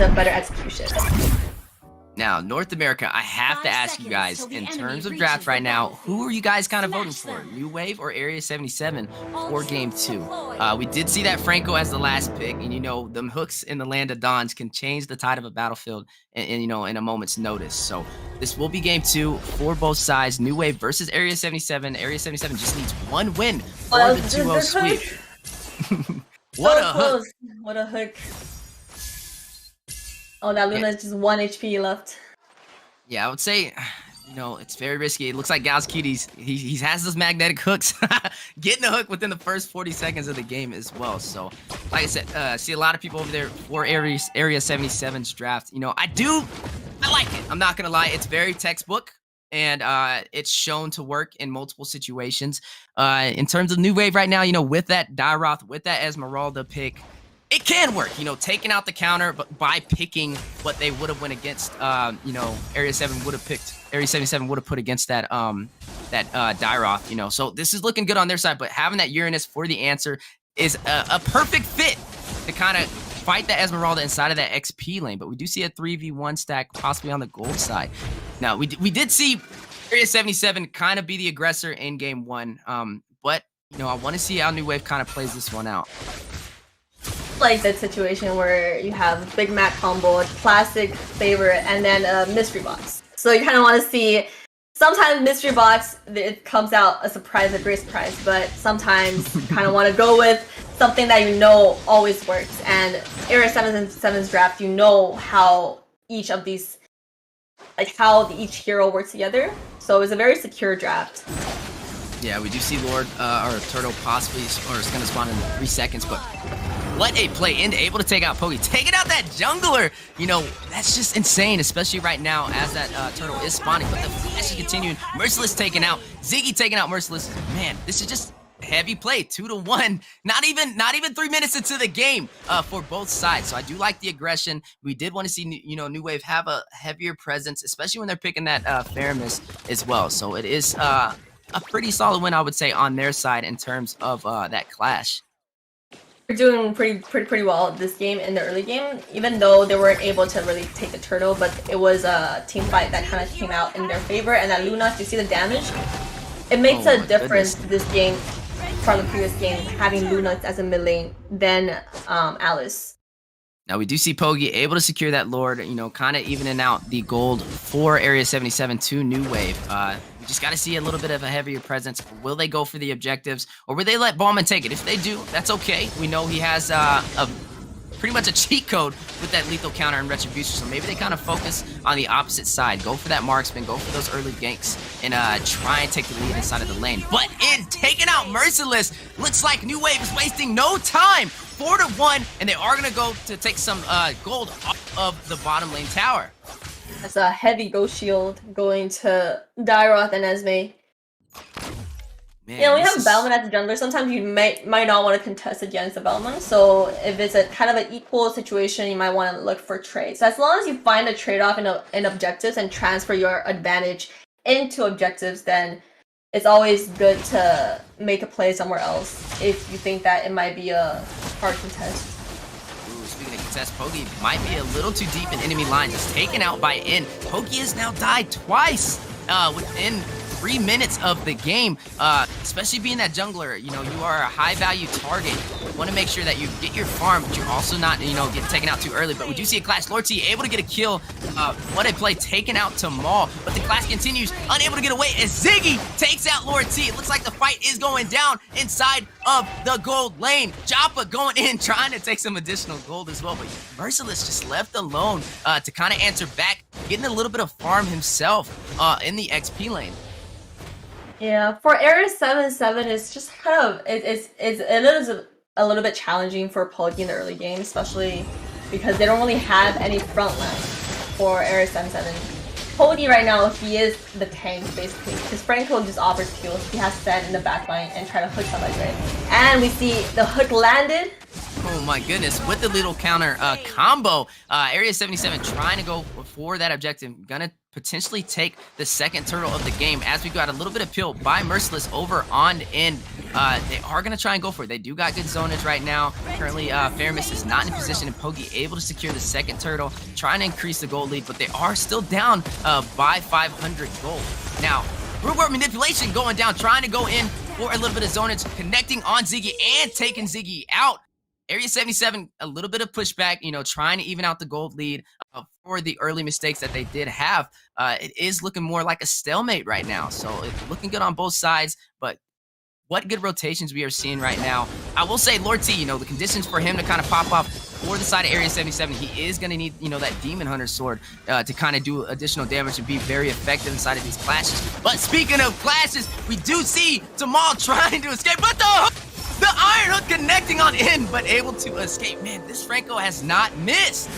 a better execution. Now, North America, I have to ask you guys, in terms of draft right now, who are you guys kind of voting for? New Wave or Area 77 for Game 2? We did see that Franco as the last pick, and you know, them hooks in the land of Dons can change the tide of a battlefield in you know, in a moment's notice. So this will be Game 2 for both sides. New Wave versus Area 77. Area 77 just needs one win for the 2-0 sweep. What a hook! What a hook. Oh, that Luna is just 1 HP left. Yeah, I would say, you know, it's very risky. It looks like Gal's Cuties, he has those magnetic hooks. Getting a hook within the first 40 seconds of the game as well. So, like I said, see a lot of people over there for Area 77's draft. You know, I like it. I'm not going to lie. It's very textbook. And it's shown to work in multiple situations. In terms of New Wave right now, you know, with that Dairoth, with that Esmeralda pick, it can work, you know, taking out the counter, but by picking what they would have went against, you know, Area 7 would have picked, Area 77 would have put against that, Dairoth, you know. So this is looking good on their side, but having that Uranus for the answer is a perfect fit to kind of fight the Esmeralda inside of that XP lane. But we do see a 3v1 stack possibly on the gold side. Now, we did see Area 77 kind of be the aggressor in Game 1, but, you know, I want to see how New Wave kind of plays this one out. Like that situation where you have Big Mac combo, classic favorite, and then a mystery box. So you kind of want to see, sometimes mystery box, it comes out a surprise, a great surprise, but sometimes you kind of want to go with something that you know always works. And Area 77's draft, you know how each of these, like how each hero works together. So it's a very secure draft. Yeah, we do see Lord or Turtle possibly, or it's going to spawn in 3 seconds, but what a play in, able to take out Pogi, taking out that jungler. You know, that's just insane, especially right now as that Turtle is spawning, but the flash is continuing. Merciless taken out, Ziggy taking out Merciless. Man, this is just heavy play, 2-1. Not even 3 minutes into the game for both sides. So I do like the aggression. We did want to see, you know, New Wave have a heavier presence, especially when they're picking that Faramis as well. So it is a pretty solid win, I would say, on their side in terms of that clash. They're doing pretty well this game in the early game, even though they weren't able to really take the turtle, but it was a team fight that kind of came out in their favor. And that Luna, you see the damage? It makes a difference this game from the previous game, having Luna as a mid lane than Alice. Now we do see Pogi able to secure that Lord, you know, kind of evening out the gold for Area 77 to New Wave. We just got to see a little bit of a heavier presence. Will they go for the objectives, or will they let Ballman take it? If they do, that's okay. We know he has pretty much a cheat code with that lethal counter and retribution, so maybe they kind of focus on the opposite side. Go for that marksman, go for those early ganks, and try and take the lead inside of the lane. But in taking out Merciless, looks like New Wave is wasting no time. 4-1, and they are gonna go to take some gold off of the bottom lane tower. That's a heavy ghost shield going to Dairoth and Esme. Man, you know, we have Bellman as a jungler. Sometimes you might not want to contest against the Bellman. So if it's a kind of an equal situation, you might want to look for trades. So as long as you find a trade-off in objectives and transfer your advantage into objectives, then it's always good to make a play somewhere else if you think that it might be a hard contest. Ooh, speaking of contest, Pogi might be a little too deep in enemy lines. It's taken out by In. Pogi has now died twice within 3 minutes of the game, especially being that jungler. You know, you are a high value target. You want to make sure that you get your farm, but you're also not, you know, get taken out too early. But we do see a clash. Lord T able to get a kill. What a play, taken out to Maul, but the clash continues, unable to get away as Ziggy takes out Lord T. It looks like the fight is going down inside of the gold lane. Joppa going in, trying to take some additional gold as well, but Merciless just left alone to kind of answer back, getting a little bit of farm himself in the XP lane. Yeah, for Area 77, it's just kind of it is a little bit challenging for Pogi in the early game, especially because they don't really have any front line for Area 77. Pogi right now, he is the tank basically, because Franco just offers kills. He has to stand in the back line and try to hook somebody, right? And we see the hook landed, Oh my goodness, with the little counter combo, Area 77 trying to go for that objective. Gonna potentially take the second turtle of the game as we got a little bit of peel by Merciless over on end. They are gonna try and go for it. They do got good zonage right now. Currently, Faramis is not in position and Pogi able to secure the second turtle, trying to increase the gold lead, but they are still down by 500 gold. Now, Rootwork manipulation going down, trying to go in for a little bit of zonage, connecting on Ziggy and taking Ziggy out. Area 77, a little bit of pushback, you know, trying to even out the gold lead for the early mistakes that they did have. It is looking more like a stalemate right now. So it's looking good on both sides, but what good rotations we are seeing right now. I will say, Lord T, you know, the conditions for him to kind of pop off for the side of Area 77, he is going to need, you know, that Demon Hunter sword to kind of do additional damage and be very effective inside of these clashes. But speaking of clashes, we do see Tamal trying to escape, but the Iron Hook connecting on in, but able to escape. Man, this Franco has not missed.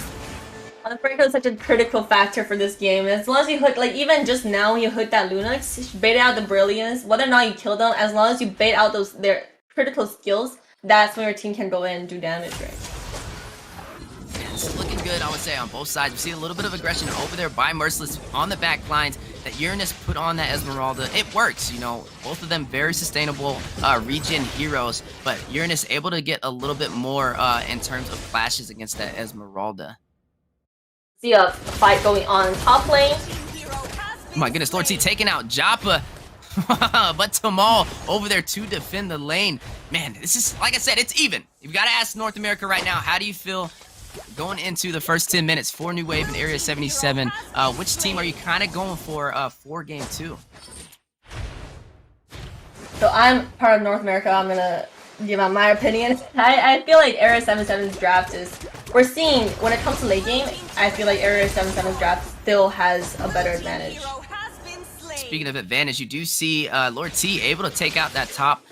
Franco is such a critical factor for this game. As long as you hook, like even just now when you hook that Lunox, bait out the Brilliance, whether or not you kill them, as long as you bait out their critical skills, that's when your team can go in and do damage, right? It's looking good, I would say, on both sides. We see a little bit of aggression over there by Merciless on the back lines. That Uranus put on that Esmeralda, it works, you know, both of them very sustainable regen heroes, but Uranus able to get a little bit more in terms of clashes against that Esmeralda. See a fight going on top lane. Oh my goodness, Lord T taking out Joppa, but Tamal over there to defend the lane. Man, this is, like I said, it's even. You've got to ask North America right now, how do you feel going into the first 10 minutes for New Wave in Area 77? Which team are you kind of going for game 2? So I'm part of North America. I'm gonna give out my opinion. I feel like Area 77's draft is, we're seeing, when it comes to late game, I feel like Area 77's draft still has a better advantage. Speaking of advantage, you do see Lord T able to take out that top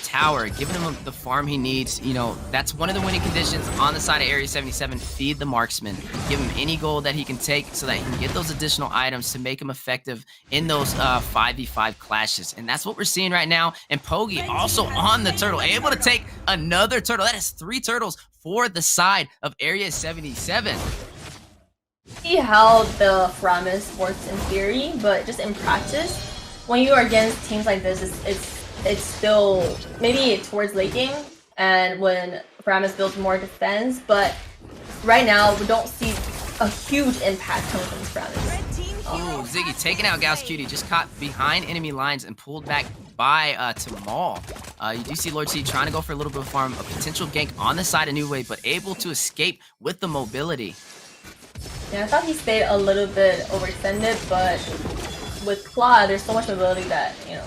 tower, giving him the farm he needs. You know, that's one of the winning conditions on the side of Area 77. Feed the marksman. Give him any gold that he can take so that he can get those additional items to make him effective in those 5v5 clashes. And that's what we're seeing right now. And Pogi also on the turtle, able to take another turtle. That is 3 turtles for the side of Area 77. See how the Framis works in theory, but just in practice, when you are against teams like this, it's still maybe towards late game, and when Framis builds more defense. But right now, we don't see a huge impact coming from Framis. Oh, Ziggy taking out Gauss Cutie, just caught behind enemy lines and pulled back by Tamal. You do see Lord T trying to go for a little bit of farm, a potential gank on the side of New Wave, but able to escape with the mobility. Yeah, I thought he stayed a little bit overextended, but with Claw, there's so much mobility that, you know.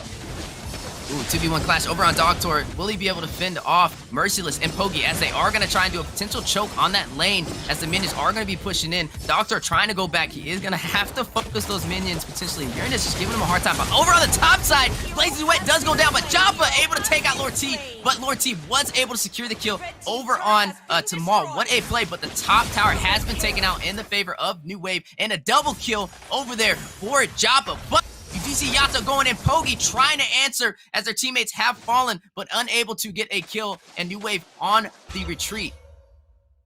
Ooh, 2v1 clash over on Doctor. Will he be able to fend off Merciless and Pogi as they are going to try and do a potential choke on that lane as the minions are going to be pushing in. Doctor trying to go back. He is going to have to focus those minions potentially. Uranus just giving him a hard time. But over on the top side, Blazing Wet does go down, but Joppa able to take out Lord T. But Lord T was able to secure the kill over on Tamal. What a play, but the top tower has been taken out in the favor of New Wave. And a double kill over there for Joppa. But you do see Yato going in, Pogi trying to answer as their teammates have fallen, but unable to get a kill, and New Wave on the retreat.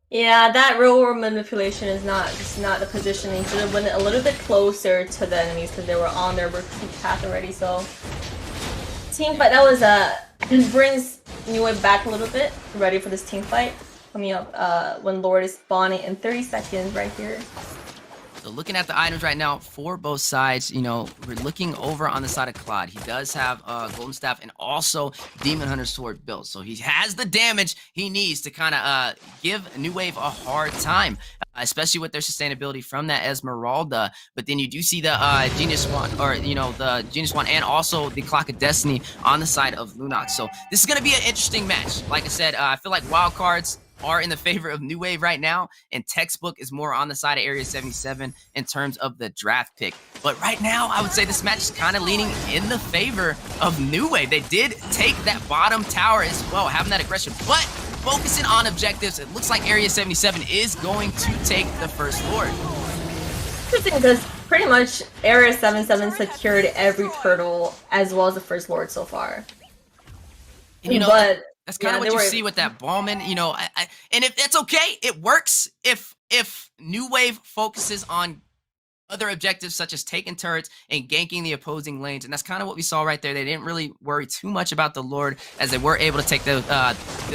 Yeah, that real world manipulation is just not the positioning. Should have went a little bit closer to the enemies because they were on their retreat path already. So, team fight, that was just brings New Wave back a little bit, ready for this team fight coming up when Lord is spawning in 30 seconds right here. So looking at the items right now for both sides, you know, we're looking over on the side of Claude. He does have Golden Staff and also Demon Hunter Sword built. So he has the damage he needs to kind of give New Wave a hard time, especially with their sustainability from that Esmeralda. But then you do see the Genius Swan, or, you know, the Genius Swan and also the Clock of Destiny on the side of Lunox. So this is going to be an interesting match. Like I said, I feel like wild cards are in the favor of New Wave right now, and Textbook is more on the side of Area 77 in terms of the draft pick. But right now, I would say this match is kind of leaning in the favor of New Wave. They did take that bottom tower as well, having that aggression, but focusing on objectives, it looks like Area 77 is going to take the first Lord. Interesting, because pretty much Area 77 secured every turtle as well as the first Lord so far. And, you know, but That's kind of what you see with that Ballman, you know, and if it's okay, it works if New Wave focuses on other objectives such as taking turrets and ganking the opposing lanes, and that's kind of what we saw right there. They didn't really worry too much about the Lord as they were able to take the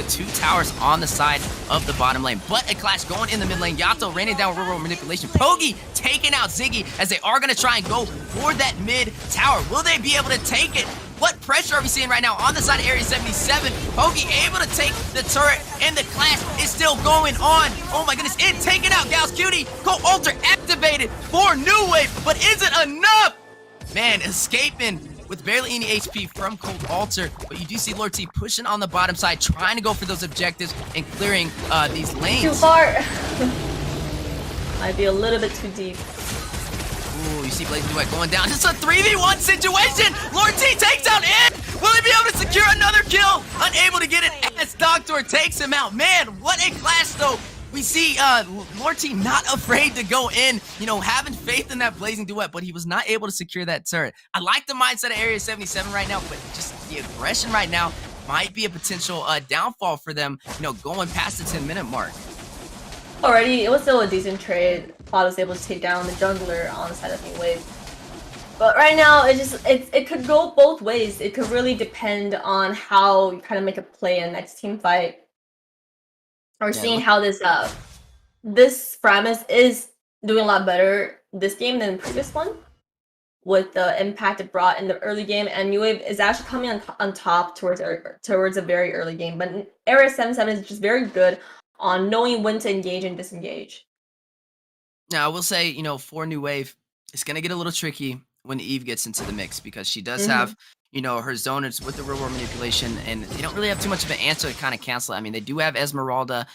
2 towers on the side of the bottom lane. But a clash going in the mid lane. Yato raining down real manipulation. Pogi taking out Ziggy as they are going to try and go for that mid tower. Will they be able to take it? What pressure are we seeing right now on the side of Area 77? Pogi able to take the turret, and the clash is still going on. Oh my goodness, it taking out Gal's Cutie. Cold Ultra activated for New Wave, but is it enough? Man, escaping with barely any HP from Cold Altar, but you do see Lord T pushing on the bottom side, trying to go for those objectives and clearing these lanes. Too far. Might be a little bit too deep. Ooh, you see Blazing Duet going down. It's a 3v1 situation. Lord T takes out Ed. Will he be able to secure another kill? Unable to get it as Doctor takes him out. Man, what a clash though. We see Lord T not afraid to go in, you know, having faith in that Blazing Duet, but he was not able to secure that turret. I like the mindset of Area 77 right now, but just the aggression right now might be a potential downfall for them, you know, going past the 10-minute mark. Already, it was still a decent trade. Cloud was able to take down the jungler on the side of New Wave. But right now, it could go both ways. It could really depend on how you kind of make a play in the next team fight. We're seeing how this Framus is doing a lot better this game than the previous one, with the impact it brought in the early game, and New Wave is actually coming on top towards a very early game. But Area 77 is just very good on knowing when to engage and disengage. Now, I will say, you know, for New Wave, it's going to get a little tricky when Eve gets into the mix because she does have, you know, her zoners with the real world manipulation, and they don't really have too much of an answer to kind of cancel it. I mean, they do have Esmeralda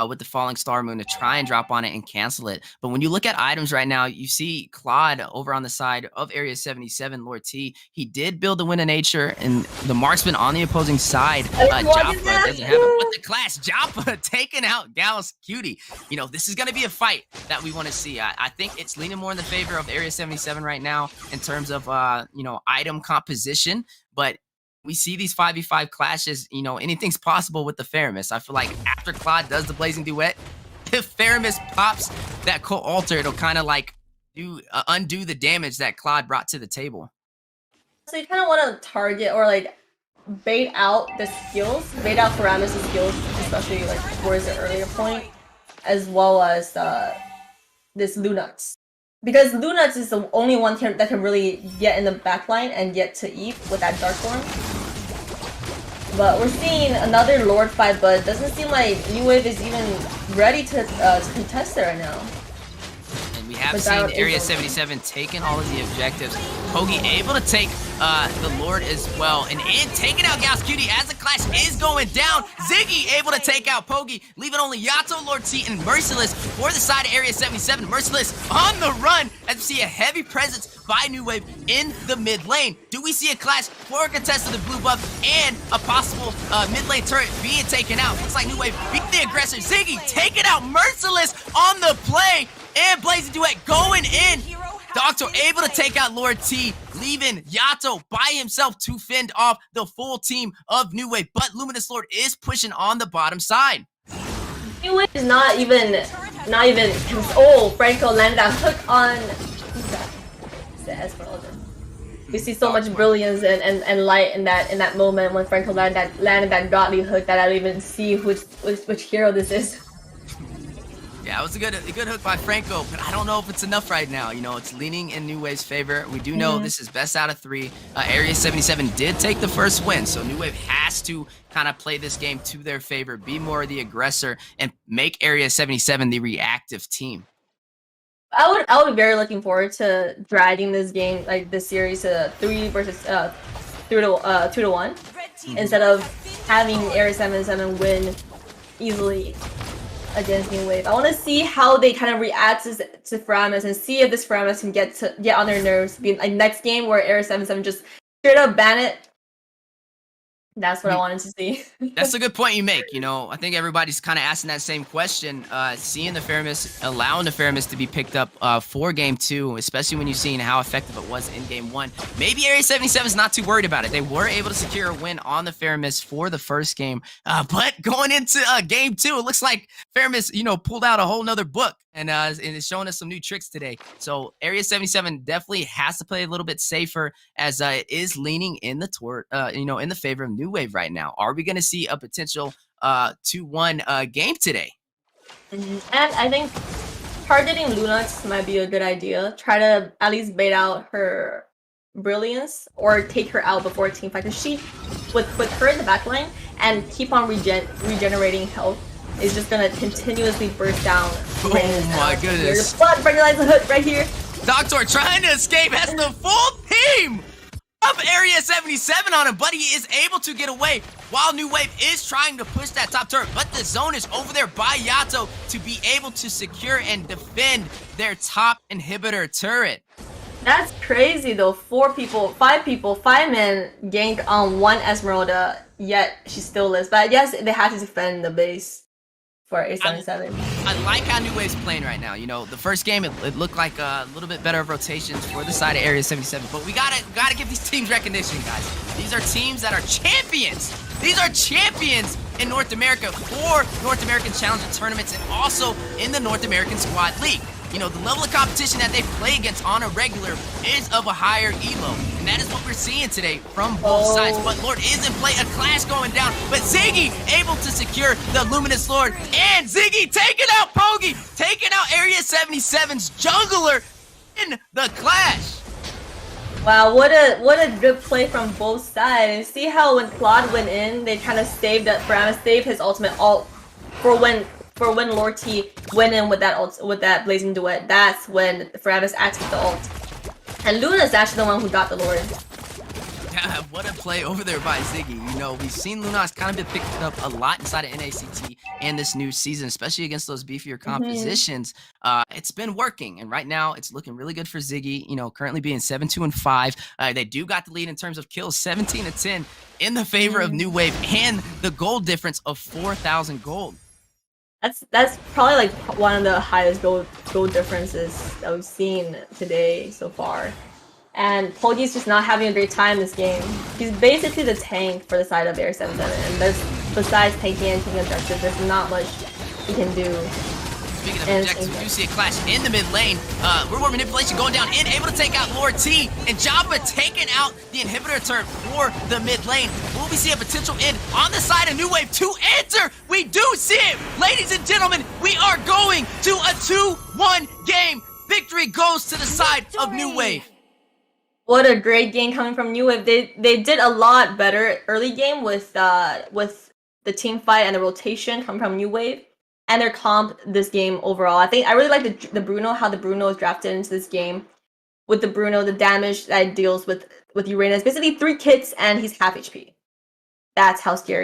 with the Falling Star Moon to try and drop on it and cancel it. But when you look at items right now, you see Claude over on the side of Area 77, Lord T. He did build the Wind of Nature, and the marksman on the opposing side, Joppa doesn't have it. But the clash, Joppa taking out Gallus Cutie. You know, this is going to be a fight that we want to see. I think it's leaning more in the favor of Area 77 right now in terms of, you know, item composition. But we see these 5v5 clashes, you know, anything's possible with the Faramis. I feel like after Claude does the Blazing Duet, if Faramis pops that Cold Altar, it'll kind of like undo the damage that Claude brought to the table. So you kind of want to target or like bait out the skills, bait out Faramis' skills, especially like towards the earlier point, as well as this Lunuts. Because Lunuts is the only one that can really get in the backline and get to Eve with that Dark Form. But we're seeing another Lord fight, but it doesn't seem like New Wave is even ready to contest it right now. And we have seen Area 77 taking all of the objectives. Pogi able to take the Lord as well. And taking out Gauss Cutie as the clash is going down. Ziggy able to take out Pogi, leaving only Yato, Lord T, and Merciless for the side of Area 77. Merciless on the run as we see a heavy presence by New Wave in the mid lane. Do we see a clash for a contest of the blue buff and a possible mid lane turret being taken out? Looks like New Wave beat the aggressor. Ziggy taking out Merciless on the play, and Blazing Duet going in. Doctor able to take out Lord T, leaving Yato by himself to fend off the full team of New Wave. But Luminous Lord is pushing on the bottom side. New Wave is not even. Oh, Franco landed that hook on. Who's that? It's the Esmeralda. We see so much brilliance and light in that moment when Franco landed that godly hook that I don't even see which hero this is. Yeah, it was a good hook by Franco, but I don't know if it's enough right now. You know, it's leaning in New Wave's favor. We do know this is best out of 3. Area 77 did take the first win, so New Wave has to kind of play this game to their favor, be more the aggressor, and make Area 77 the reactive team. I would be very looking forward to dragging this game, like this series, to 3 versus 2 to 1, instead of having Area 77 win easily against New Wave. I want to see how they kind of react to Framus and see if this Framus can get on their nerves. Be like next game where Area 77 just straight up ban it. That's what I wanted to see. That's a good point you make. I think everybody's kind of asking that same question. Seeing the Faramis, allowing the Faramis to be picked up for Game 2, especially when you've seen how effective it was in Game 1. Maybe Area 77 is not too worried about it. They were able to secure a win on the Faramis for the first game. But going into Game 2, it looks like Faramis, pulled out a whole nother book and is showing us some new tricks today. So Area 77 definitely has to play a little bit safer as it is leaning in the in the favor of New Wave right now. Are we going to see a potential 2-1 game today? And I think targeting Lunox might be a good idea. Try to at least bait out her brilliance or take her out before a team fight. Because she, with her in the backline and keep on regenerating health, is just gonna continuously burst down. Oh my goodness! Blood recognize the hood right here. Doctor trying to escape, has the full team of Area 77 on him, but he is able to get away while New Wave is trying to push that top turret. But the zone is over there by Yato to be able to secure and defend their top inhibitor turret. That's crazy though. 5 men ganked on 1 Esmeralda, yet she still lives. But yes, they have to defend the base for A77. I like how New Wave's playing right now. The first game it looked like a little bit better of rotations for the side of Area 77, but we gotta give these teams recognition, guys. These are teams that are champions. These are champions in North America for North American Challenger tournaments and also in the North American Squad League. The level of competition that they play against on a regular is of a higher elo. And that is what we're seeing today from both sides. But Lord is in play, a clash going down. But Ziggy able to secure the Luminous Lord. And Ziggy taking out Pogi, taking out Area 77's jungler in the clash. Wow, what a good play from both sides. See how when Claude went in, they kind of saved his ultimate ult for when Lord T went in with that blazing duet. That's when Faramis acts with the ult. And Luna is actually the one who got the Lord. Yeah, what a play over there by Ziggy. We've seen Lunox kind of been picked up a lot inside of NACT and this new season, especially against those beefier compositions. It's been working, and right now it's looking really good for Ziggy. Currently being 7-2-5. They do got the lead in terms of kills, 17-10 in the favor of New Wave, and the gold difference of 4,000 gold. That's probably like one of the highest gold differences that we've seen today so far. And Pogi's just not having a great time this game. He's basically the tank for the side of Area 77, and besides tanking and taking objectives, there's not much he can do. Speaking of objectives, we do see a clash in the mid lane. Reward manipulation going down in, able to take out Lord T, and Jabba taking out the inhibitor turret for the mid lane. Will we see a potential end on the side of New Wave to enter? We do see it! Ladies and gentlemen, we are going to a 2-1 game. Victory goes to the side of New Wave. What a great game coming from New Wave. They did a lot better early game with the team fight and the rotation coming from New Wave. And their comp this game overall. I really like the Bruno, how the Bruno is drafted into this game. With the Bruno, the damage that it deals with Uranus. Basically 3 kits and he's half HP. That's how scary